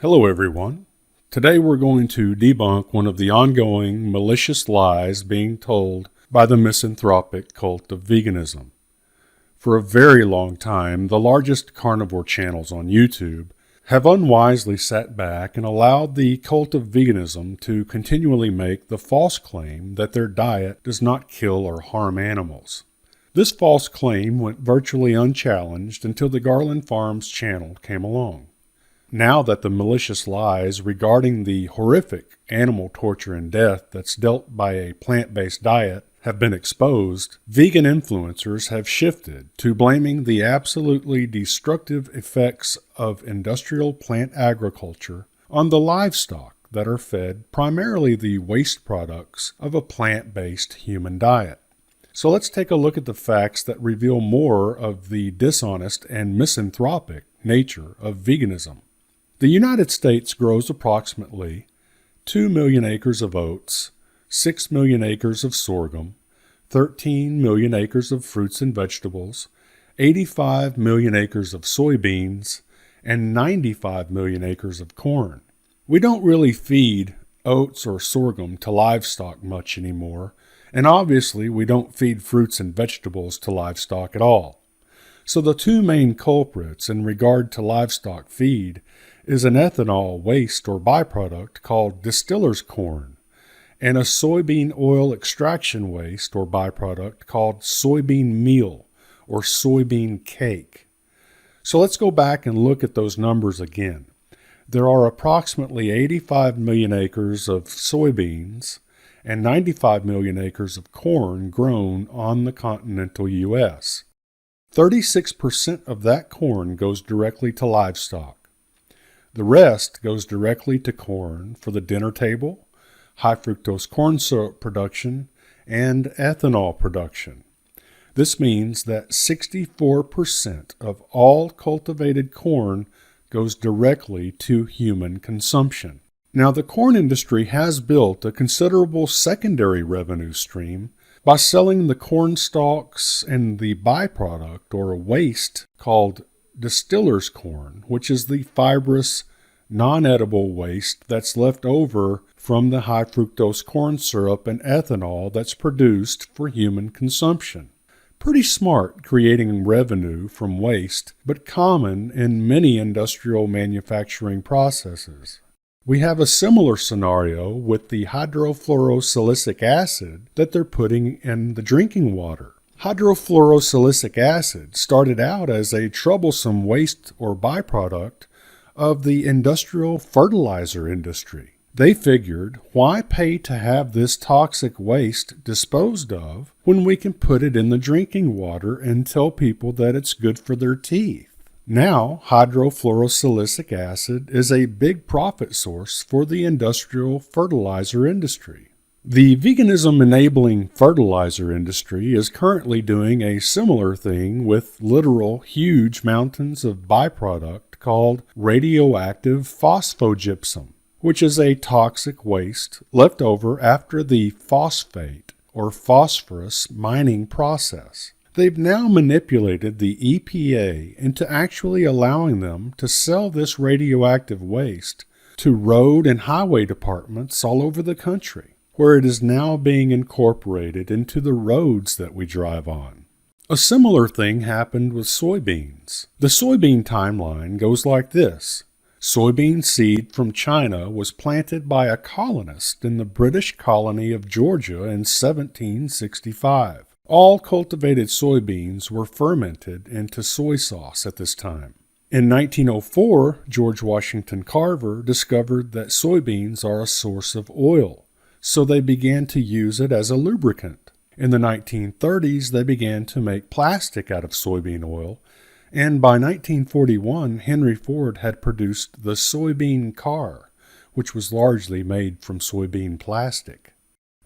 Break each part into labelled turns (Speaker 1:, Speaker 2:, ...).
Speaker 1: Hello everyone. Today we're going to debunk one of the ongoing malicious lies being told by the misanthropic cult of veganism. For a very long time, the largest carnivore channels on YouTube have unwisely sat back and allowed the cult of veganism to continually make the false claim that their diet does not kill or harm animals. This false claim went virtually unchallenged until the Garland Farms channel came along. Now that the malicious lies regarding the horrific animal torture and death that's dealt by a plant-based diet have been exposed, vegan influencers have shifted to blaming the absolutely destructive effects of industrial plant agriculture on the livestock that are fed primarily the waste products of a plant-based human diet. So let's take a look at the facts that reveal more of the dishonest and misanthropic nature of veganism. The United States grows approximately 2 million acres of oats, 6 million acres of sorghum, 13 million acres of fruits and vegetables, 85 million acres of soybeans, and 95 million acres of corn. We don't really feed oats or sorghum to livestock much anymore, and obviously we don't feed fruits and vegetables to livestock at all. So the two main culprits in regard to livestock feed is an ethanol waste or byproduct called distiller's corn and a soybean oil extraction waste or byproduct called soybean meal or soybean cake. So let's go back and look at those numbers again. There are approximately 85 million acres of soybeans and 95 million acres of corn grown on the continental U.S. 36% of that corn goes directly to livestock. The rest goes directly to corn for the dinner table, high fructose corn syrup production, and ethanol production. This means that 64% of all cultivated corn goes directly to human consumption. Now, the corn industry has built a considerable secondary revenue stream by selling the corn stalks and the byproduct or waste called distiller's corn, which is the fibrous, non-edible waste that's left over from the high fructose corn syrup and ethanol that's produced for human consumption. Pretty smart creating revenue from waste, but common in many industrial manufacturing processes. We have a similar scenario with the hydrofluorosilicic acid that they're putting in the drinking water. Hydrofluorosilicic acid started out as a troublesome waste or byproduct of the industrial fertilizer industry. They figured, why pay to have this toxic waste disposed of when we can put it in the drinking water and tell people that it's good for their teeth? Now, hydrofluorosilicic acid is a big profit source for the industrial fertilizer industry. The veganism-enabling fertilizer industry is currently doing a similar thing with literal huge mountains of byproduct called radioactive phosphogypsum, which is a toxic waste left over after the phosphate or phosphorus mining process. They've now manipulated the EPA into actually allowing them to sell this radioactive waste to road and highway departments all over the country, where it is now being incorporated into the roads that we drive on. A similar thing happened with soybeans. The soybean timeline goes like this. Soybean seed from China was planted by a colonist in the British colony of Georgia in 1765. All cultivated soybeans were fermented into soy sauce at this time. In 1904, George Washington Carver discovered that soybeans are a source of oil, so they began to use it as a lubricant. In the 1930s, they began to make plastic out of soybean oil, and by 1941, Henry Ford had produced the soybean car, which was largely made from soybean plastic.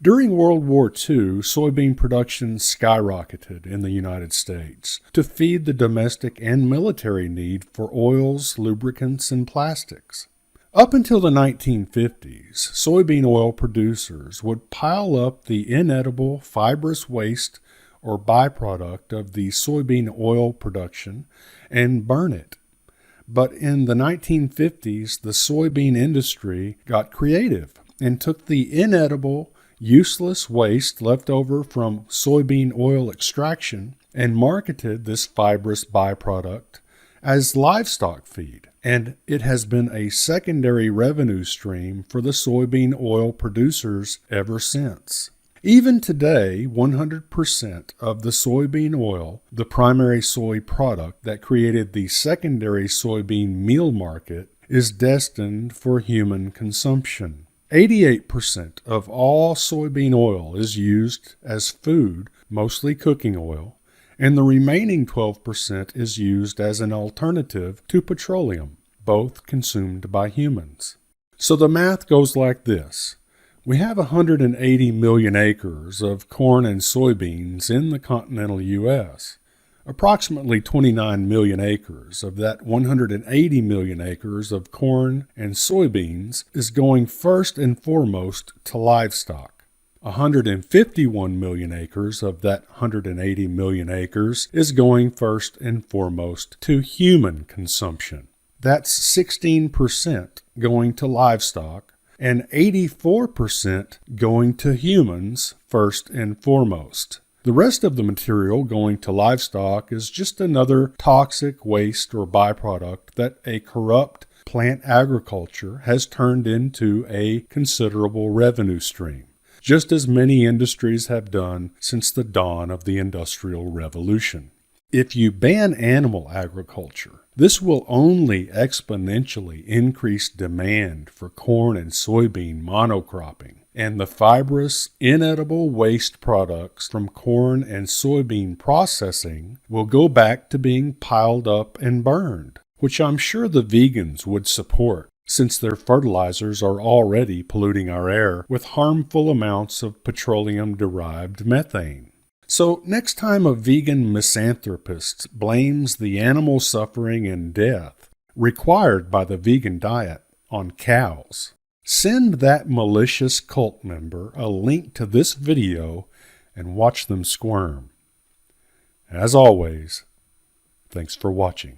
Speaker 1: During World War II, soybean production skyrocketed in the United States to feed the domestic and military need for oils, lubricants, and plastics. Up until the 1950s, soybean oil producers would pile up the inedible fibrous waste or byproduct of the soybean oil production and burn it. But in the 1950s, the soybean industry got creative and took the inedible, useless waste left over from soybean oil extraction and marketed this fibrous byproduct as livestock feed, and it has been a secondary revenue stream for the soybean oil producers ever since. Even today, 100% of the soybean oil, the primary soy product that created the secondary soybean meal market, is destined for human consumption. 88% of all soybean oil is used as food, mostly cooking oil, and the remaining 12% is used as an alternative to petroleum, both consumed by humans. So the math goes like this. We have 180 million acres of corn and soybeans in the continental U.S. Approximately 29 million acres of that 180 million acres of corn and soybeans is going first and foremost to livestock. 151 million acres of that 180 million acres is going first and foremost to human consumption. That's 16% going to livestock and 84% going to humans first and foremost. The rest of the material going to livestock is just another toxic waste or byproduct that a corrupt plant agriculture has turned into a considerable revenue stream, just as many industries have done since the dawn of the Industrial Revolution. If you ban animal agriculture, this will only exponentially increase demand for corn and soybean monocropping, and the fibrous, inedible waste products from corn and soybean processing will go back to being piled up and burned, which I'm sure the vegans would support, since their fertilizers are already polluting our air with harmful amounts of petroleum-derived methane. So next time a vegan misanthropist blames the animal suffering and death required by the vegan diet on cows, send that malicious cult member a link to this video and watch them squirm. As always, thanks for watching.